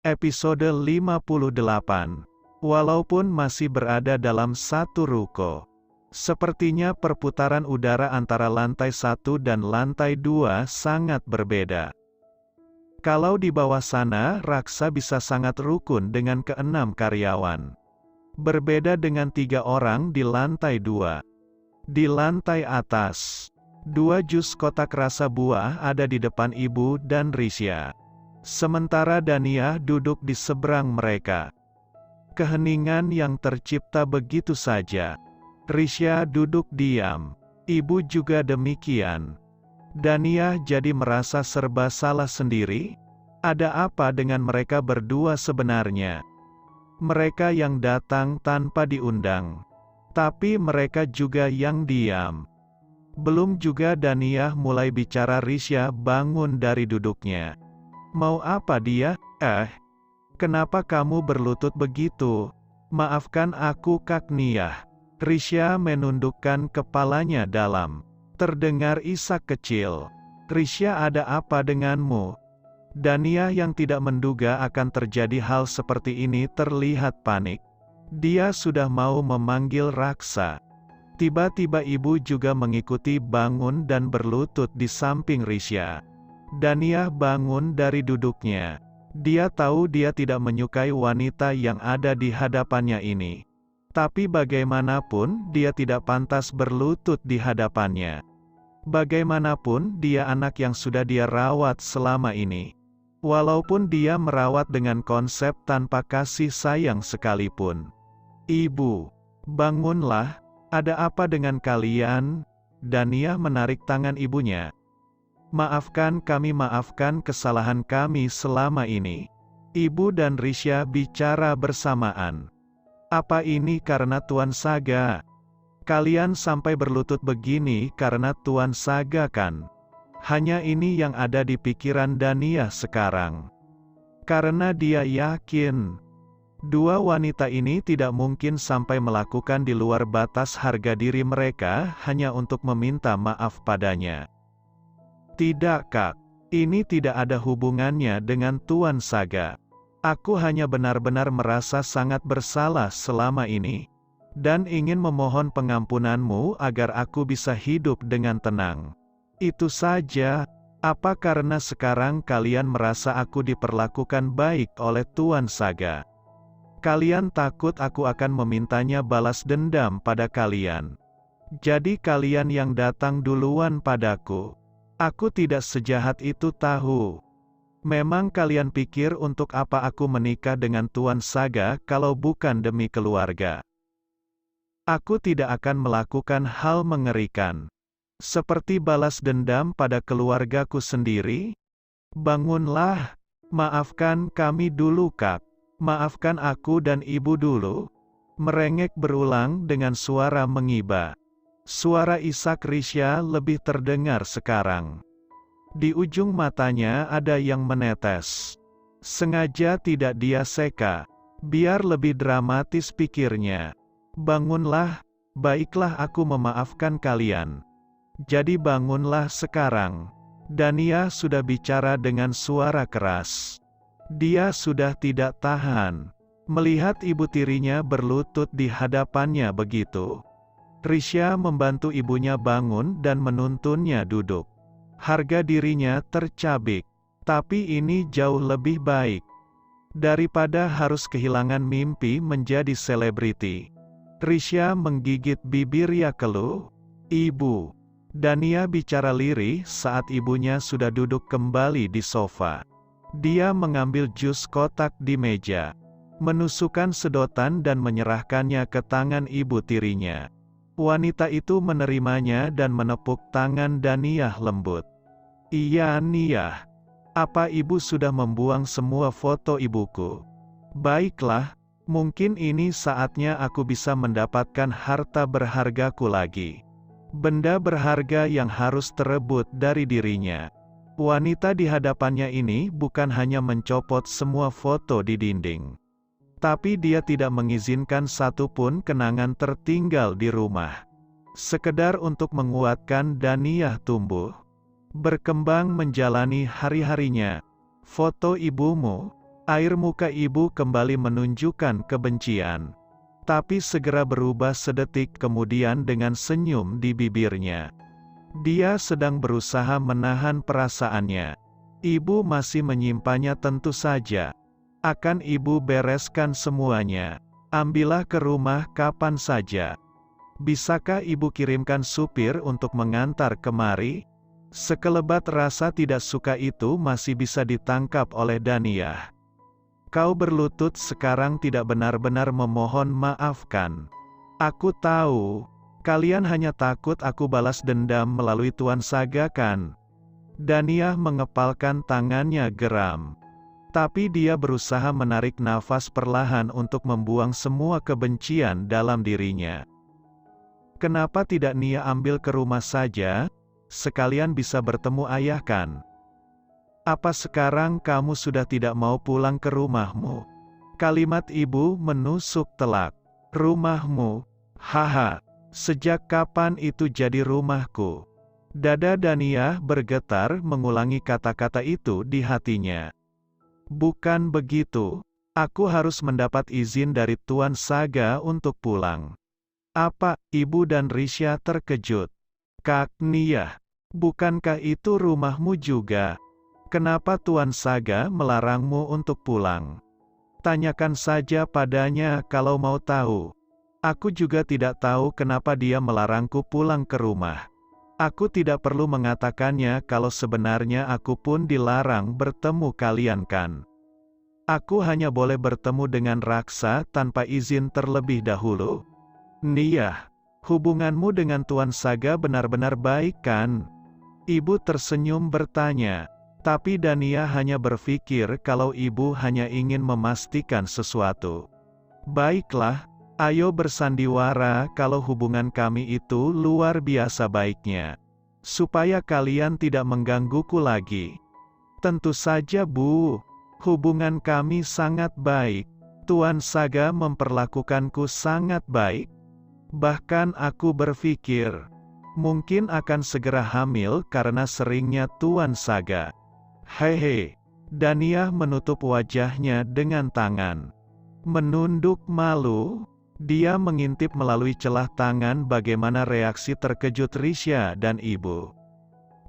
Episode 58. Walaupun masih berada dalam satu ruko, sepertinya perputaran udara antara lantai 1 dan lantai 2 sangat berbeda. Kalau di bawah sana, Raksa bisa sangat rukun dengan ke-6 karyawan. Berbeda dengan 3 orang di lantai 2. Di lantai atas, 2 jus kotak rasa buah ada di depan Ibu dan Risya. Sementara Dania duduk di seberang mereka. Keheningan yang tercipta begitu saja. Risya duduk diam. Ibu juga demikian. Dania jadi merasa serba salah sendiri. Ada apa dengan mereka berdua sebenarnya? Mereka yang datang tanpa diundang. Tapi mereka juga yang diam. Belum juga Dania mulai bicara, Risya bangun dari duduknya. Mau apa dia? Kenapa kamu berlutut begitu? Maafkan aku Kak Niah. Risya menundukkan kepalanya dalam. Terdengar isak kecil. Risya, ada apa denganmu? Dania yang tidak menduga akan terjadi hal seperti ini terlihat panik. Dia sudah mau memanggil Raksa. Tiba-tiba Ibu juga mengikuti bangun dan berlutut di samping Risya. Dania bangun dari duduknya. Dia tahu dia tidak menyukai wanita yang ada di hadapannya ini. Tapi bagaimanapun dia tidak pantas berlutut di hadapannya. Bagaimanapun dia anak yang sudah dia rawat selama ini. Walaupun dia merawat dengan konsep tanpa kasih sayang sekalipun. Ibu, bangunlah, ada apa dengan kalian? Dania menarik tangan ibunya. Maafkan kami, maafkan kesalahan kami selama ini. Ibu dan Risya bicara bersamaan. Apa ini karena Tuan Saga? Kalian sampai berlutut begini karena Tuan Saga kan? Hanya ini yang ada di pikiran Dania sekarang. Karena dia yakin dua wanita ini tidak mungkin sampai melakukan di luar batas harga diri mereka hanya untuk meminta maaf padanya. Tidak Kak, ini tidak ada hubungannya dengan Tuan Saga. Aku hanya benar-benar merasa sangat bersalah selama ini. Dan ingin memohon pengampunanmu agar aku bisa hidup dengan tenang. Itu saja. Apa karena sekarang kalian merasa aku diperlakukan baik oleh Tuan Saga? Kalian takut aku akan memintanya balas dendam pada kalian. Jadi kalian yang datang duluan padaku. Aku tidak sejahat itu tahu. Memang kalian pikir untuk apa aku menikah dengan Tuan Saga kalau bukan demi keluarga? Aku tidak akan melakukan hal mengerikan. Seperti balas dendam pada keluargaku sendiri. Bangunlah. Maafkan kami dulu Kak. Maafkan aku dan Ibu dulu. Merengek berulang dengan suara mengiba. Suara isak Risya lebih terdengar sekarang. Di ujung matanya ada yang menetes. Sengaja tidak dia seka. Biar lebih dramatis pikirnya. Bangunlah, baiklah aku memaafkan kalian. Jadi bangunlah sekarang. Dania sudah bicara dengan suara keras. Dia sudah tidak tahan melihat ibu tirinya berlutut di hadapannya begitu. Risya membantu ibunya bangun dan menuntunnya duduk. Harga dirinya tercabik. Tapi ini jauh lebih baik daripada harus kehilangan mimpi menjadi selebriti. Risya menggigit bibirnya keluh. Ibu. Dania bicara lirih saat ibunya sudah duduk kembali di sofa. Dia mengambil jus kotak di meja, menusukkan sedotan dan menyerahkannya ke tangan ibu tirinya. Wanita itu menerimanya dan menepuk tangan Dania lembut. Iya Niah. Apa ibu sudah membuang semua foto ibuku? Baiklah, mungkin ini saatnya aku bisa mendapatkan harta berhargaku lagi. Benda berharga yang harus terebut dari dirinya. Wanita di hadapannya ini bukan hanya mencopot semua foto di dinding. Tapi dia tidak mengizinkan satupun kenangan tertinggal di rumah. Sekedar untuk menguatkan Dania tumbuh. Berkembang menjalani hari-harinya. Foto ibumu. Air muka ibu kembali menunjukkan kebencian. Tapi segera berubah sedetik kemudian dengan senyum di bibirnya. Dia sedang berusaha menahan perasaannya. Ibu masih menyimpannya tentu saja. Akan ibu bereskan semuanya. Ambillah ke rumah kapan saja. Bisakah ibu kirimkan supir untuk mengantar kemari? Sekelebat rasa tidak suka itu masih bisa ditangkap oleh Daniyah. Kau berlutut sekarang tidak benar-benar memohon maafkan. Aku tahu, kalian hanya takut aku balas dendam melalui Tuan Saga kan? Daniyah mengepalkan tangannya geram. Tapi dia berusaha menarik nafas perlahan untuk membuang semua kebencian dalam dirinya. Kenapa tidak Nia ambil ke rumah saja? Sekalian bisa bertemu ayah kan? Apa sekarang kamu sudah tidak mau pulang ke rumahmu? Kalimat ibu menusuk telak. Rumahmu? Haha, sejak kapan itu jadi rumahku? Dada Daniyah bergetar mengulangi kata-kata itu di hatinya. Bukan begitu, aku harus mendapat izin dari Tuan Saga untuk pulang. Apa, ibu dan Risha terkejut? Kak Nia, bukankah itu rumahmu juga? Kenapa Tuan Saga melarangmu untuk pulang? Tanyakan saja padanya kalau mau tahu. Aku juga tidak tahu kenapa dia melarangku pulang ke rumah. Aku tidak perlu mengatakannya kalau sebenarnya aku pun dilarang bertemu kalian kan. Aku hanya boleh bertemu dengan Raksa tanpa izin terlebih dahulu. Nia, hubunganmu dengan Tuan Saga benar-benar baik kan? Ibu tersenyum bertanya. Tapi Daniyah hanya berpikir kalau ibu hanya ingin memastikan sesuatu. Baiklah, ayo bersandiwara kalau hubungan kami itu luar biasa baiknya. Supaya kalian tidak menggangguku lagi. Tentu saja Bu, hubungan kami sangat baik. Tuan Saga memperlakukanku sangat baik. Bahkan aku berpikir, mungkin akan segera hamil karena seringnya Tuan Saga. Hehe, Daniyah menutup wajahnya dengan tangan. Menunduk malu, dia mengintip melalui celah tangan bagaimana reaksi terkejut Risha dan ibu.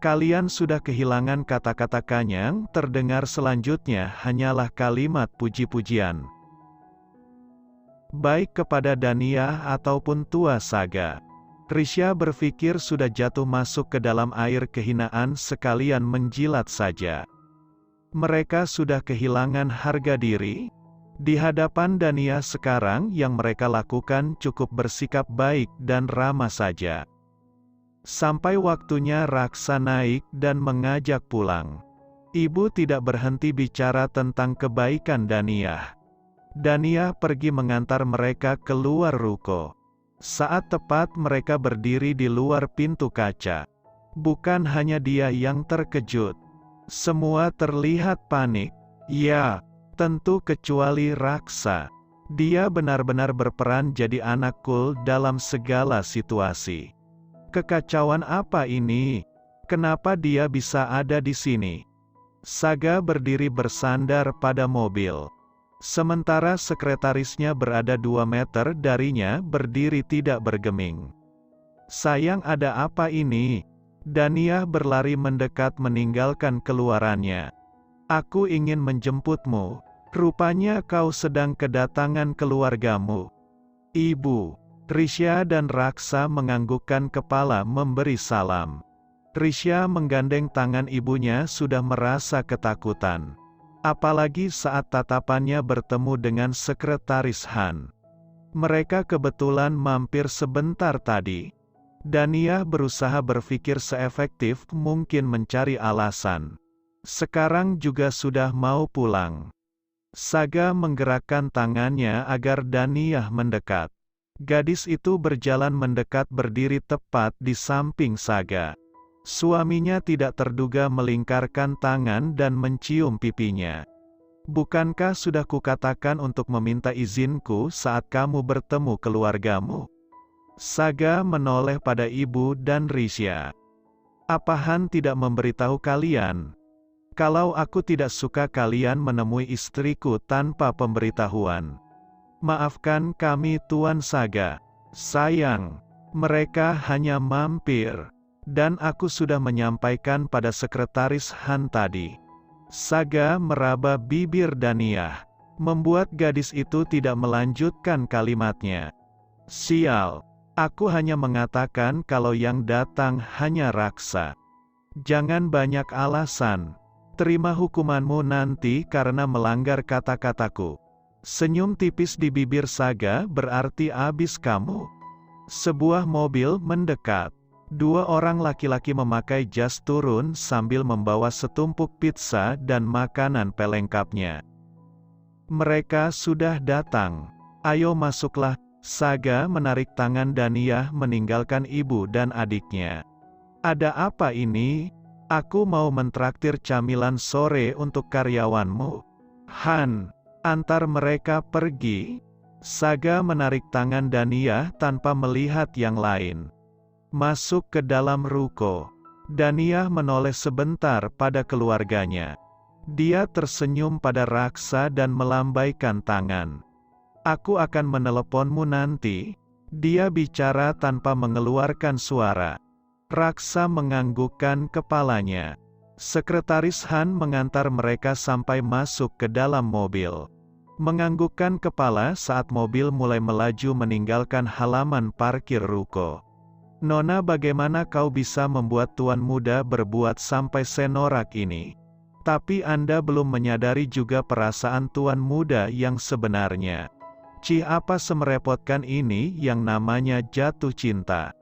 Kalian sudah kehilangan kata-kata kanyang, terdengar selanjutnya hanyalah kalimat puji-pujian. Baik kepada Daniyah ataupun Tua Saga. Risha berpikir sudah jatuh masuk ke dalam air kehinaan sekalian menjilat saja. Mereka sudah kehilangan harga diri. Di hadapan Daniyah sekarang yang mereka lakukan cukup bersikap baik dan ramah saja. Sampai waktunya Raksa naik dan mengajak pulang. Ibu tidak berhenti bicara tentang kebaikan Daniyah. Daniyah pergi mengantar mereka keluar ruko. Saat tepat mereka berdiri di luar pintu kaca. Bukan hanya dia yang terkejut. Semua terlihat panik. Ya, tentu kecuali Raksa. Dia benar-benar berperan jadi anak cool dalam segala situasi. Kekacauan apa ini? Kenapa dia bisa ada di sini? Saga berdiri bersandar pada mobil. Sementara sekretarisnya berada 2 meter darinya berdiri tidak bergeming. Sayang, ada apa ini? Daniyah berlari mendekat meninggalkan keluarannya. Aku ingin menjemputmu. Rupanya kau sedang kedatangan keluargamu. Ibu, Risha dan Raksa menganggukkan kepala memberi salam. Risha menggandeng tangan ibunya sudah merasa ketakutan. Apalagi saat tatapannya bertemu dengan sekretaris Han. Mereka kebetulan mampir sebentar tadi. Daniyah berusaha berpikir seefektif mungkin mencari alasan. Sekarang juga sudah mau pulang. Saga menggerakkan tangannya agar Daniyah mendekat. Gadis itu berjalan mendekat berdiri tepat di samping Saga. Suaminya tidak terduga melingkarkan tangan dan mencium pipinya. Bukankah sudah kukatakan untuk meminta izinku saat kamu bertemu keluargamu? Saga menoleh pada ibu dan Risha. Apa Han tidak memberitahu kalian? Kalau aku tidak suka kalian menemui istriku tanpa pemberitahuan. Maafkan kami Tuan Saga. Sayang, mereka hanya mampir. Dan aku sudah menyampaikan pada sekretaris Han tadi. Saga meraba bibir Daniyah, membuat gadis itu tidak melanjutkan kalimatnya. Sial, aku hanya mengatakan kalau yang datang hanya Raksa. Jangan banyak alasan. Terima hukumanmu nanti karena melanggar kata-kataku. Senyum tipis di bibir Saga berarti abis kamu. Sebuah mobil mendekat. Dua orang laki-laki memakai jas turun sambil membawa setumpuk pizza dan makanan pelengkapnya. Mereka sudah datang. Ayo masuklah. Saga menarik tangan Daniyah meninggalkan ibu dan adiknya. Ada apa ini? Aku mau mentraktir camilan sore untuk karyawanmu. Han, antar mereka pergi. Saga menarik tangan Daniyah tanpa melihat yang lain. Masuk ke dalam ruko. Daniyah menoleh sebentar pada keluarganya. Dia tersenyum pada Raksa dan melambaikan tangan. Aku akan meneleponmu nanti. Dia bicara tanpa mengeluarkan suara. Raksa menganggukkan kepalanya. Sekretaris Han mengantar mereka sampai masuk ke dalam mobil. Menganggukkan kepala saat mobil mulai melaju meninggalkan halaman parkir ruko. Nona, bagaimana kau bisa membuat tuan muda berbuat sampai senorak ini? Tapi Anda belum menyadari juga perasaan tuan muda yang sebenarnya. Cih, apa semerepotkan ini yang namanya jatuh cinta?